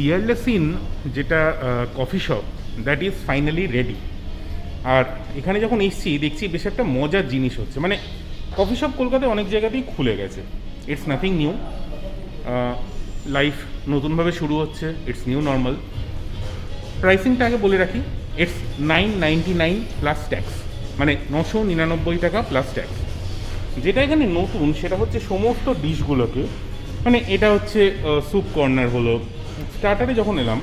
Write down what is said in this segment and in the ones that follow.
Peerless Inn যেটা coffee shop that is finally ready. আর এখানে যখন এসছি দেখছি বেশ একটা মজার জিনিস হচ্ছে, মানে কফি শপ কলকাতায় অনেক জায়গাতেই খুলে গেছে, ইটস নাথিং নিউ। লাইফ নতুনভাবে শুরু হচ্ছে, ইটস নিউ নর্মাল। প্রাইসিংটা আগে বলে রাখি, ইটস 999 প্লাস ট্যাক্স, মানে 999 টাকা প্লাস ট্যাক্স। যেটা এখানে নতুন সেটা হচ্ছে সমস্ত ডিশগুলোকে, মানে এটা হচ্ছে স্যুপ কর্নার হলো। স্টার্টারে যখন এলাম,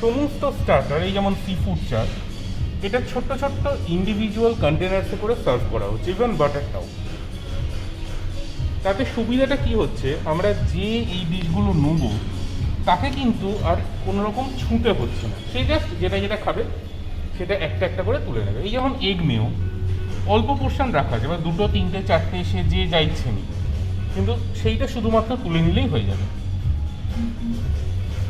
সমস্ত স্টার্টার এই যেমন সি ফুড চাট, এটা ছোট্ট ছোট্ট ইন্ডিভিজুয়াল কন্টেনার্সে করে সার্ভ করা হচ্ছে, ইভেন বাটারটাও। তাতে সুবিধাটা কি হচ্ছে, আমরা যে এই ডিশগুলো নেব তাকে কিন্তু আর কোনো রকম ছুঁতে হচ্ছে না, সে জাস্ট যেটা যেটা খাবে সেটা একটা একটা করে তুলে নেবে। এই যেমন এগ মেও অল্প পোর্শন রাখা আছে, এবার 2, 3, 4 সে যে যা ইচ্ছে নি, কিন্তু সেইটা শুধুমাত্র তুলে নিলেই হয়ে যাবে।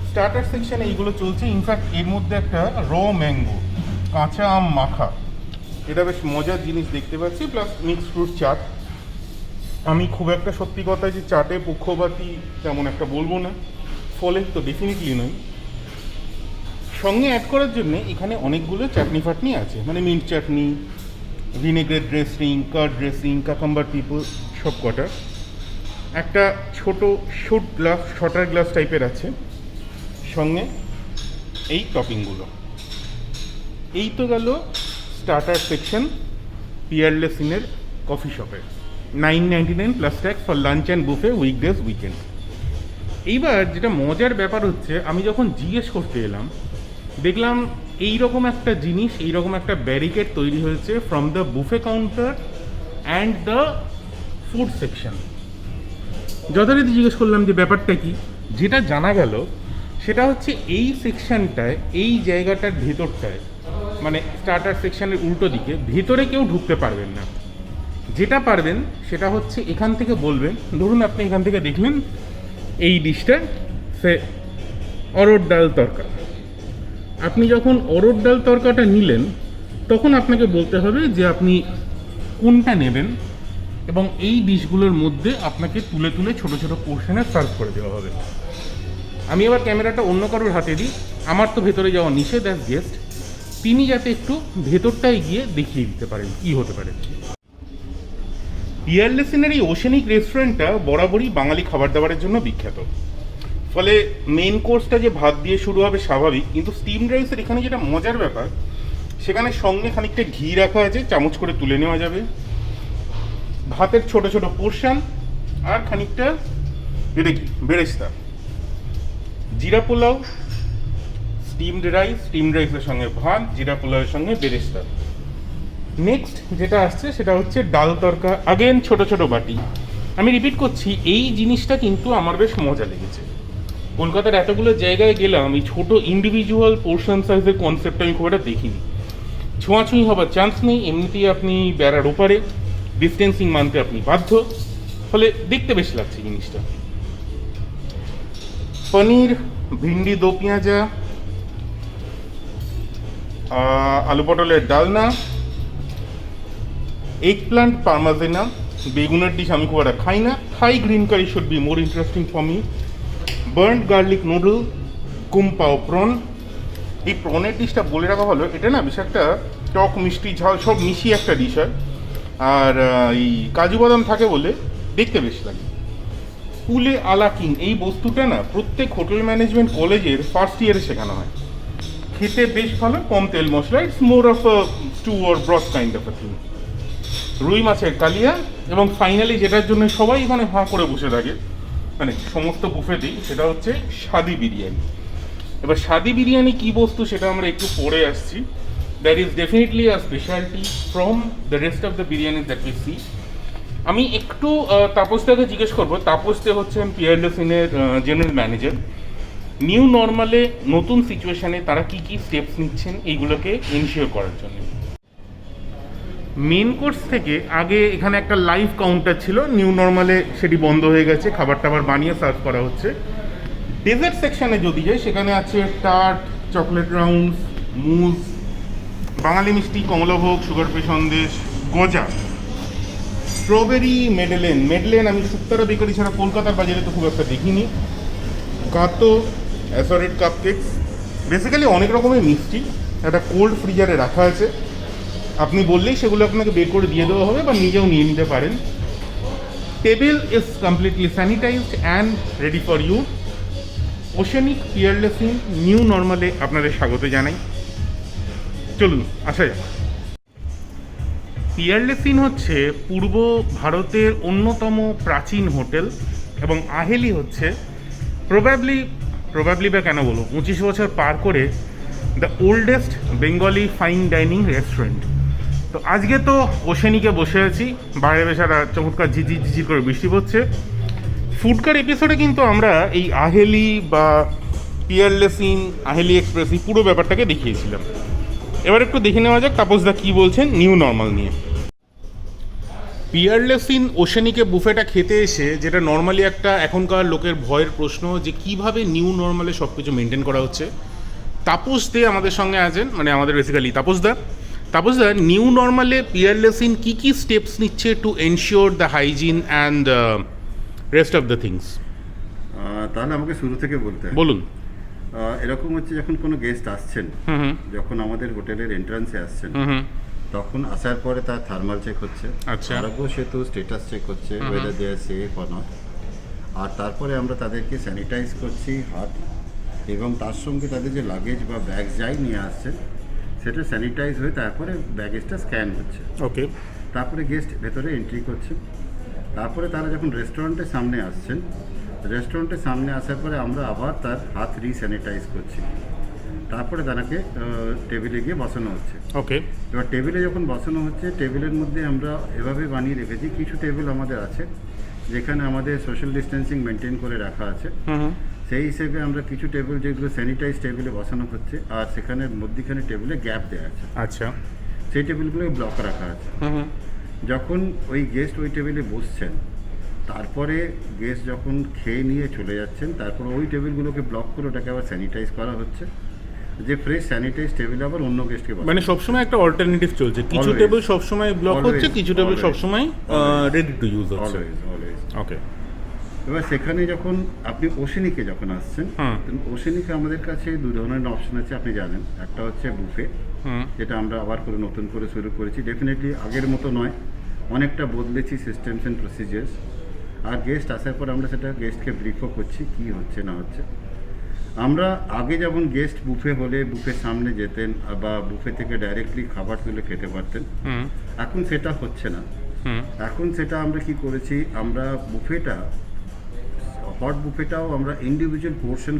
স্টার্টার সেকশনে এইগুলো চলছে। ইনফ্যাক্ট এর মধ্যে একটা র ম্যাঙ্গো কাঁচা আম মাখা, এটা বেশ মজার জিনিস দেখতে পাচ্ছি, প্লাস মিক্স ফ্রুট চাট। আমি খুব একটা সত্যি কথা যে চাটে পক্ষপাতী তেমন একটা বলবো না, ফলে তো ডেফিনেটলি নয়। সঙ্গে অ্যাড করার জন্য এখানে অনেকগুলো চাটনি ফাটনি আছে, মানে মিন্ট চাটনি, ভিনেগ্রেট ড্রেসিং, কার্ড ড্রেসিং, কাকাম্বার পিপল সব কটা। একটা ছোট শুট গ্লাস, শটার গ্লাস টাইপের আছে, সঙ্গে এই টপিংগুলো। এই তো গেল স্টার্টার সেকশন পিয়ারলেস ইনের কফি শপের। 999 plus tax for lunch and buffet weekdays weekend. এইবার যেটা মজার ব্যাপার হচ্ছে, আমি যখন জিজ্ঞেস করতে এলাম দেখলাম এই রকম একটা জিনিস, এই রকম একটা ব্যারিকেড তৈরি হয়েছে from the buffet counter and the food section. যথারীতি জিজ্ঞেস করলাম যে ব্যাপারটা কি, যেটা জানা গেল সেটা হচ্ছে এই সেকশনটায়, এই জায়গাটার ভেতরটায়, মানে স্টার্টার সেকশনের উল্টো দিকে ভেতরে কেউ ঢুকতে পারবেন না। যেটা পারবেন সেটা হচ্ছে এখান থেকে বলবেন, ধরুন আপনি এখান থেকে দেখলেন এই ডিশটা সে অরড় ডাল তরকা। আপনি যখন অরড় ডাল তরকাটা নিলেন তখন আপনাকে বলতে হবে যে আপনি কোনটা নেবেন, এবং এই ডিশগুলোর মধ্যে আপনাকে তুলে তুলে ছোট ছোট পোর্শনে সার্ভ করে দেওয়া হবে। আমি এবার ক্যামেরাটা অন্য কারোর হাতে দিই, আমার তো ভেতরে যাওয়া নিষেধ অ্যাজ গেস্ট, তিনি যাতে একটু ভেতরটায় গিয়ে দেখিয়ে দিতে পারেন কি হতে পারে। পিয়ারলেস ইনের এই ওশেনিক রেস্টুরেন্টটা বরাবরই বাঙালি খাবার দাবারের জন্য বিখ্যাত। ফলে মেন কোর্সটা যে ভাত দিয়ে শুরু হবে স্বাভাবিক, কিন্তু স্টিম রাইসের এখানে যেটা মজার ব্যাপার, সেখানে সঙ্গে খানিকটা ঘি রাখা আছে, চামচ করে তুলে নেওয়া যাবে, ভাতের ছোট ছোট পোর্শন, আর খানিকটা এটা কি বেরেস্তা, জিরা পোলাও, স্টিমড রাইসের সঙ্গে ভাত, জিরা পোলাওয়ের সঙ্গে বেরেস্তা। নেক্সট যেটা আসছে সেটা হচ্ছে ডাল তরকা, আগেন ছোট ছোট বাটি। আমি রিপিট করছি, এই জিনিসটা কিন্তু আমার বেশ মজা লেগেছে। কলকাতার এতগুলো জায়গায় গেলাম, এই ছোটো ইন্ডিভিজুয়াল পোর্শন সাইজের কনসেপ্ট আমি খুব একটা দেখিনি। ছোঁয়াছুঁই হবার চান্স নেই, এমনিতেই আপনি বেড়ার ওপারে, ডিস্টেন্সিং মানতে আপনি বাধ্য, ফলে দেখতে বেশ লাগছে জিনিসটা। পনির, ভিন্ডি দো পেঁয়াজা, আলু পটলের ডালনা, এগ প্লান্ট পারমাজেনা, বেগুনের ডিশ আমি খুব একটা খাই না, Thai green curry should be more interesting for me, burned garlic noodle, kung pao prawn. এই প্রনের ডিশটা বলে রাখা হলো, এটা না বেশ একটা টক মিষ্টি ঝাল সব মিশিয়ে একটা ডিশ হয়, আর এই কাজু বাদাম থাকে বলে দেখতে বেশ লাগে। পুলে আলা কিং, এই বস্তুটা না প্রত্যেক হোটেল ম্যানেজমেন্ট কলেজের ফার্স্ট ইয়ারে শেখানো হয়। খেতে বেশ ভালো, কম তেল মশলা, it's more of a stew or broth kind of a thing. রুই মাছের কালিয়া, এবং ফাইনালি যেটার জন্য সবাই এখানে হাঁ করে বসে থাকে, মানে সমস্ত বুফেতেই, সেটা হচ্ছে স্বাদি বিরিয়ানি। এবার স্বাদি বিরিয়ানি কী বস্তু সেটা আমরা একটু পরে আসছি। That is definitely a speciality from the rest of the biryani that we see. আমি একটু তাপসদাকে জিজ্ঞেস করবো, তাপসদে হচ্ছেন পিয়ারলেস ইনের জেনারেল ম্যানেজার। নিউ নর্মালে নতুন সিচুয়েশানে তারা কি কি স্টেপস নিচ্ছেন এইগুলোকে এনশিওর করার জন্য। মেন কোর্স থেকে আগে এখানে একটা লাইভ কাউন্টার ছিল, নিউ নর্মালে সেটি বন্ধ হয়ে গেছে, খাবার টাবার বানিয়ে সার্ভ করা হচ্ছে। ডেজার্ট সেকশানে যদি যাই, সেখানে আছে টার্ট, চকলেট রাউন্ডস, মুজ, বাঙালি মিষ্টি, কমলাভোগ, সুগার ফ্রি সন্দেশ, গজা, স্ট্রবেরি মেডেলেন। আমি শুক্তারা বেকারি ছাড়া কলকাতার বাজারে তো খুব একটা দেখিনি। গাতো, অ্যাসর্টেড কাপকেকস, বেসিক্যালি অনেক রকমের মিষ্টি একটা কোল্ড ফ্রিজারে রাখা আছে, আপনি বললেই সেগুলো আপনাকে বের করে দিয়ে দেওয়া হবে বা নিজেও নিয়ে নিতে পারেন। Table is completely sanitised and ready for you. Oceanic Peerless Inn new নর্মালে আপনাদের স্বাগত জানাই। চলুন আসা যাক। পিয়ারলেস ইন হচ্ছে পূর্ব ভারতের অন্যতম প্রাচীন হোটেল এবং আহেলি হচ্ছে প্রবাবলি বা কেন বলো 25 বছর পার করে the oldest Bengali fine dining restaurant. তো আজকে তো ওশেনিকে বসে আছি, বাইরে বেশ একটা চমৎকার ঝিঝি করে বৃষ্টি পড়ছে। ফুডকার এপিসোডে কিন্তু আমরা এই আহেলি বা পিয়ারলেস ইন, আহেলি এক্সপ্রেস এই পুরো ব্যাপারটাকে দেখিয়েছিলাম। এবার একটু দেখে নেওয়া যাক তাপসদা কী বলছেন নিউ নর্মাল নিয়ে। পিয়ারলেস ইন ওশেনিকে বুফেটা খেতে এসে যেটা নর্মালি একটা এখনকার লোকের ভয়ের প্রশ্ন যে কিভাবে নিউ নর্মালে সব কিছু মেনটেন করা হচ্ছে, তাপস দে আমাদের সঙ্গে আছেন, মানে আমাদের বেসিক্যালি তাপসদা নিউ নর্মালে পিয়ারলেস ইন কী কী স্টেপস নিচ্ছে to ensure the hygiene and rest of the things. তাহলে আমাকে শুরু থেকে বলতে হবে। বলুন। এরকম হচ্ছে যখন কোনো গেস্ট আসছেন, যখন আমাদের হোটেলের এন্ট্রান্সে আসছেন, তখন আসার পরে তার থার্মাল চেক হচ্ছে, আচ্ছা, আরোগ্য সেতু স্টেটাস চেক হচ্ছে, whether they are safe or not. আর তারপরে আমরা তাদেরকে স্যানিটাইজ করছি হাত, এবং তার সঙ্গে তাদের যে লাগেজ বা ব্যাগ যাই নিয়ে আসছেন সেটা স্যানিটাইজ হয়ে তারপরে ব্যাগেজটা স্ক্যান হচ্ছে। ওকে। তারপরে গেস্ট ভেতরে এন্ট্রি করছে। তারপরে তারা যখন রেস্টুরেন্টের সামনে আসছেন, রেস্টুরেন্টের সামনে আসার পরে আমরা আবার তার হাত রিস্যানিটাইজ করছি। তারপরে তাকে টেবিলে গিয়ে বসানো হচ্ছে। ওকে। এবার টেবিলে যখন বসানো হচ্ছে, টেবিলের মধ্যে আমরা এভাবে বানিয়ে রেখেছি, কিছু টেবিল আমাদের আছে যেখানে আমাদের সোশ্যাল ডিস্টেন্সিং মেনটেন করে রাখা আছে। সেই হিসেবে আমরা কিছু টেবিল যেগুলো স্যানিটাইজ টেবিলে বসানো হচ্ছে, আর সেখানে মধ্যিখানে টেবিলে গ্যাপ দেওয়া আছে। আচ্ছা। সেই টেবিলগুলো ব্লক রাখা আছে। যখন ওই গেস্ট ওই টেবিলে বসছেন, তারপরে গেস্ট যখন খেয়ে নিয়ে চলে যাচ্ছেন, তারপর ওই টেবিলগুলোকে ব্লক করে ওটাকে আবার স্যানিটাইজ করা হচ্ছে, যে ফ্রেশ স্যানিটাইজ টেবিলে আবার অন্য গেস্টকে মানে সবসময় একটা অল্টারনেটিভ চলছে, কিছু টেবিল সবসময় ব্লক হচ্ছে, কিছু টেবিল সবসময় রেডি টু ইউজ হচ্ছে। ওকে। এবার সেখানে যখন আপনি ওশেনিকে যখন আসছেন, ওশেনিকে আমাদের কাছে দু ধরনের অপশন আছে, আপনি জানেন। একটা হচ্ছে বুফে, যেটা আমরা আবার করে নতুন করে শুরু করেছি। ডেফিনেটলি আগের মতো নয়, অনেকটা বদলেছি সিস্টেমস অ্যান্ড প্রসিজার্স। আর গেস্ট আসার পর আমরা সেটা গেস্টকে ব্রিফও করছি কী হচ্ছে না হচ্ছে। আমরা আগে যেমন গেস্ট বুফে হলে বুফের সামনে যেতেন বা বুফে থেকে ডাইরেক্টলি খাবার তুলে খেতে পারতেন, এখন সেটা হচ্ছে না। এখন সেটা আমরা কি করেছি, আমরা বুফেটা, হট বুফেটাও আমরা ইন্ডিভিজুয়াল পোর্শন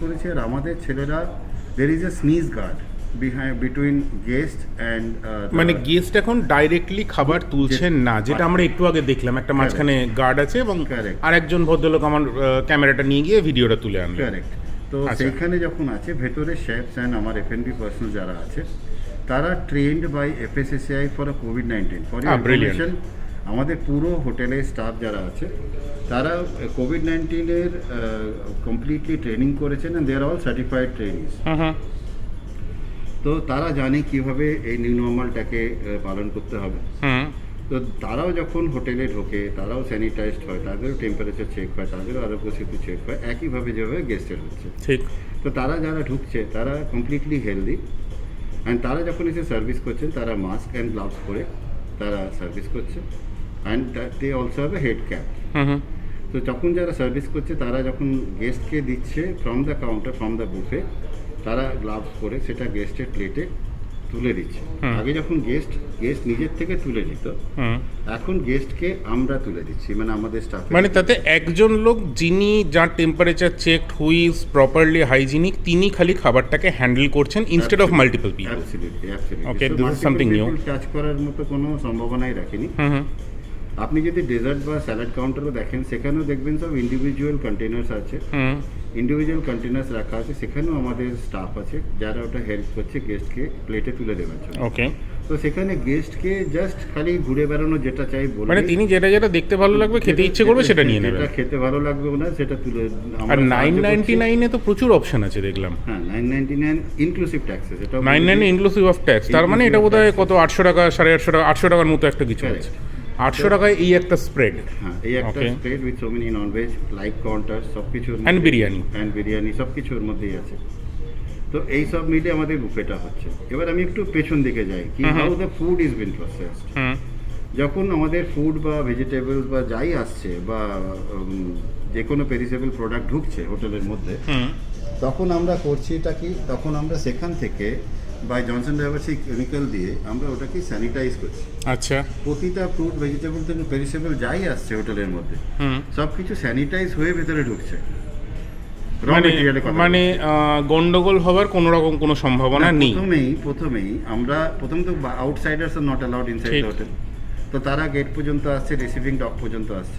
করেছি, আর আমাদের ছেলেরা there is a sneeze guard between guest and মানে গেস্ট এখন ডাইরেক্টলি খাবার তুলছেন না, যেটা আমরা একটু আগে দেখলাম, একটা মাঝখানে গার্ড আছে এবং আরেকজন ভদ্রলোক আমার ক্যামেরাটা নিয়ে গিয়ে ভিডিওটা তুলে আনলেন। কারেক্ট। তো সেইখানে যখন আছে ভেতরে শেফস অ্যান্ড আমার F&B পার্সন যারা আছে, তারা ট্রেন্ড বাই FSSAI ফর কোভিড-19 ফর ইনফরমেশন। আমাদের পুরো হোটেলের স্টাফ যারা আছে তারা কোভিড-19-এর কমপ্লিটলি ট্রেনিং করেছেন, and they are all certified trainees. তো তারা জানে কিভাবে এই নিউ নর্মালটাকে পালন করতে হবে। তো তারাও যখন হোটেলে ঢোকে, তারাও স্যানিটাইজড হয়, তাদেরও টেম্পারেচার চেক হয়, তাদেরও আরোগ্য সেতু চেক হয়, একইভাবে যেভাবে গেস্টের হচ্ছে। ঠিক। তো তারা যারা ঢুকছে তারা কমপ্লিটলি হেলদি, অ্যান্ড তারা যখন এসে সার্ভিস করছেন তারা মাস্ক অ্যান্ড গ্লাভস পরে তারা সার্ভিস করছে, and they also have a head cap. তো যখন যারা সার্ভিস করছে, তারা যখন গেস্টকে দিচ্ছে from the counter, from the buffet, তারা গ্লাভস পরে সেটা গেস্টের প্লেটে তুলে দিচ্ছে। আগে যখন গেস্ট নিজের থেকে তুলে দিত, এখন গেস্টকে আমরা তুলে দিচ্ছি, মানে আমাদের স্টাফ। মানে তাতে একজন লোক যিনি যার temperature check, who is properly hygienic, তিনি খালি খাবারটাকে হ্যান্ডেল করছেন instead of multiple people. Absolutely. Okay, this is something new. Touch করার মতো কোনো সম্ভাবনাই রাখিনি। আপনি যদি ডেজার্ট বা স্যালাড কাউন্টারও দেখেন, সেখানেও দেখবেন সব ইন্ডিভিজুয়াল কন্টেনার্স আছে, ইন্ডিভিজুয়াল কন্টেনার্স রাখা আছে, সেখানেও আমাদের স্টাফ আছে যারা ওটা হেল্প করছে গেস্টকে প্লেটে তুলে দেওয়ার জন্য। ওকে। তো সেখানে গেস্টকে জাস্ট খালি ঘুরে বেড়ানো যেটা চাই বলে, মানে তিনি যেটা দেখতে ভালো লাগবে, খেতে ইচ্ছে করবে সেটা নিয়ে নেবেন, যেটা খেতে ভালো লাগবে না সেটা তুলে। আর 999 এ তো প্রচুর অপশন আছে দেখলাম। হ্যাঁ, 999 ইনক্লুসিভ ট্যাক্সেস, এটা 999 ইনক্লুসিভ অফ ট্যাক্স। তার মানে এটা বোধহয় কত 800 টাকা, 850 টাকা, 800 টাকার মতো একটা কিছু আছে। 800 টাকায় এই একটা স্প্রেড হ্যাঁ, এই একটা Okay. Spread with so many non veg like counter সব কিছুর And biryani. অ্যান্ড বিরিয়ানি সব কিছুর মধ্যেই আছে। তো এই সব মিলে আমাদের বুফেটা হচ্ছে। এবার আমি একটু পেছন দিকে যাই কি how the food is bin processed. যখন আমাদের ফুড বা ভেজিটেবলস বা যাই আসছে বা যে কোনো পেরিসেবল প্রোডাক্ট ঢুকছে হোটেলের মধ্যে, তখন আমরা করছি এটা কি, তখন আমরা সেখান থেকে বাই জনসন ডাইভার্সি কেমিক্যাল দিয়ে আমরা ওটাকে স্যানিটাইজ করছি। আচ্ছা প্রতিটা ফ্রুট ভেজিটেবল থেকে পেরিসেবল যাই আসছে হোটেলের মধ্যে সব কিছু স্যানিটাইজ হয়ে ভেতরে ঢুকছে। Raw মানে material এর কথা মানে বলছি। গন্ডগোল হওয়ার কোনো রকম কোনো সম্ভাবনা নেই। প্রথমেই আমরা প্রথম তো outsiders are not allowed inside ঠিক। The hotel. তো তারা গেট পর্যন্ত আসছে, রিসিভিং ডক পর্যন্ত আসছে,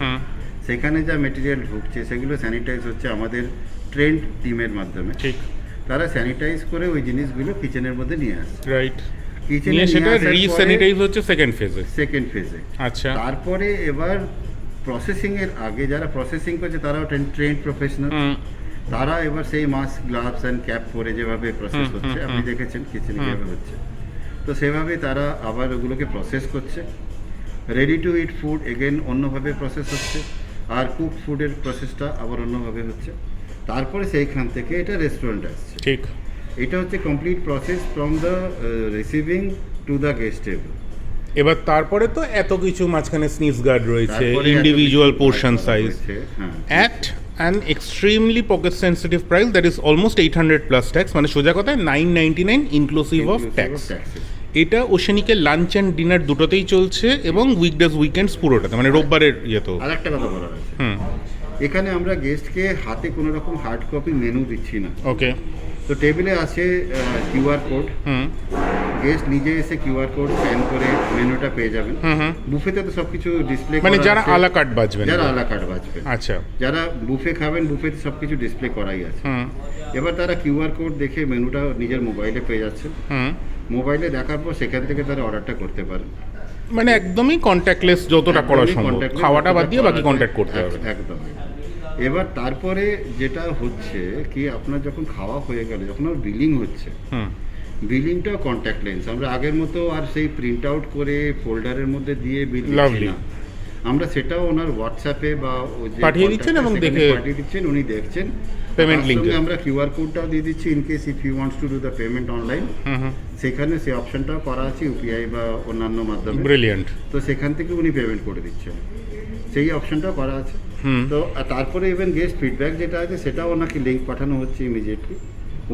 সেখানে যা মেটেরিয়াল ঢুকছে সেগুলো স্যানিটাইজ হচ্ছে আমাদের ট্রেন্ড টিমের মাধ্যমে। ঠিক তারা স্যানিটাইজ করে ওই জিনিসগুলো কিচেনের মধ্যে নিয়ে আসছে। রাইট, কিচেনে নিয়ে সেটা রিস্যানিটাইজ হচ্ছে সেকেন্ড ফেজে। সেকেন্ড ফেজে। আচ্ছা তারপরে এবার প্রসেসিং এর আগে যারা প্রসেসিং করছে তারাও ট্রেন্ড প্রফেশনাল, তারা এবার সেই মাস্ক গ্লাভস অ্যান্ড ক্যাপ পরে যেভাবে প্রসেস হচ্ছে আপনি দেখেছেন কিচেনে কীভাবে হচ্ছে, তো সেভাবে তারা আবার ওগুলোকে প্রসেস করছে। Ready to eat food again অন্যভাবে প্রসেস হচ্ছে, আর কুক ফুডের প্রসেসটা আবার অন্যভাবে হচ্ছে। তারপরে সেইখান থেকে এটা রেস্টুরেন্ট আসছে। ঠিক। এটা হচ্ছে complete process from the receiving to the guest table. এবার তারপরে তো এত কিছু মাঝখানে স্নিজ গার্ড রয়েছে, তারপরে এত ইন্ডিভিজুয়াল কিছু পোর্শন price সাইজ রয়েছে, হ্যাঁ। at an extremely pocket sensitive price that is almost 800 plus tax, মানে সোজা কথায় 999 inclusive of tax। taxes। এটা ওশেনিকে লাঞ্চ অ্যান্ড ডিনার দুটোতেই চলছে এবং উইকডেজ উইকেন্ডস পুরোটাতে, মানে রোববারের ইয়েতেও। আর একটা কথা বলার আছে, হুম এখানে আমরা গেস্টকে হাতে কোনো রকম হার্ড কপি মেনু দিচ্ছি না। ওকে। তো টেবিলে আছে কিউআর কোড, গেস্ট নিজে এসে কিউআর কোড স্ক্যান করে মেনুটা পেয়ে যাবেন। বুফেতে তো সবকিছু ডিসপ্লে, মানে যারা আলা কার্ট বাজবেন, যারা আলা কার্ট বাজবেন, আচ্ছা যারা বুফে খাবেন বুফেতে সবকিছু ডিসপ্লে করাই আছে। এবার তারা কিউআর কোড দেখে মেনুটা নিজের মোবাইলে পেয়ে যাচ্ছে। মোবাইলে দেখার পর সেখান থেকে তারা অর্ডারটা করতে পারেন। মানে একদমই কন্ট্যাক্টলেস যতটা করা সম্ভব, খাওয়াটা বাদ দিয়ে বাকি কন্ট্যাক্ট করতে হবে। একদম। এবার তারপরে যেটা হচ্ছে কি, আপনার যখন খাওয়া হয়ে গেলে যখন আর বিলিং হচ্ছে, বিলিংটাও কন্ট্যাক্টলেস। আমরা আগের মতো আর সেই প্রিন্ট আউট করে ফোল্ডারের মধ্যে দিয়ে বিল দিচ্ছি না, আমরা সেটাও ওনার হোয়াটসঅ্যাপে বা পাঠিয়ে দিচ্ছেন এবং দেখে পাঠিয়ে দিচ্ছেন, উনি দেখছেন পেমেন্ট লিংক। আমরা কিউআর কোডটাও দিয়ে দিচ্ছি in case if you wants to do the payment online. সেখানে সেই অপশনটাও করা আছে ইউপিআই বা অন্যান্য মাধ্যমে। ব্রিলিয়ান্ট। তো সেখান থেকে উনি পেমেন্ট করে দিচ্ছেন, সেই অপশনটাও করা আছে। তো তারপরে ইভেন গেস্ট ফিডব্যাক যেটা আছে সেটাও ওনাকে লিঙ্ক পাঠানো হচ্ছে ইমিডিয়েটলি,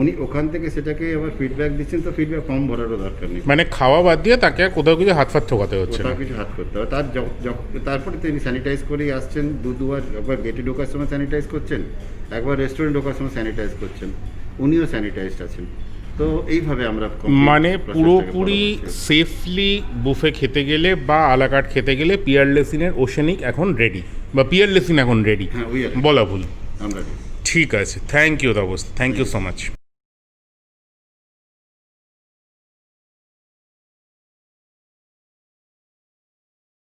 উনি ওখান থেকে সেটাকে আবার ফিডব্যাক দিচ্ছেন। তো ফিডব্যাক ফর্ম ভরারও দরকার নেই, মানে খাওয়া বাদ দিয়ে তাকে আর কোথাও কিছু হাত ফাত ঠোকাতে হচ্ছে না, কোথাও কিছু হাত করতে হবে। তারপরে তিনি স্যানিটাইজ করেই আসছেন দুবার, একবার গেটে ঢোকার সময় স্যানিটাইজ করছেন, একবার রেস্টুরেন্ট ঢোকার সময় স্যানিটাইজ করছেন, উনিও স্যানিটাইজড আছেন। তো এইভাবে আমরা মানে পুরোপুরি সেফলি বুফে খেতে গেলে বা আলাকার্ট খেতে গেলে পিয়ারলেসিনের ওশেনিক এখন রেডি, বা পিয়ারলেসিন এখন রেডি হ্যাঁ, বলা ভুল। আমরা ঠিক আছে, thank you Tapas, thank you so much.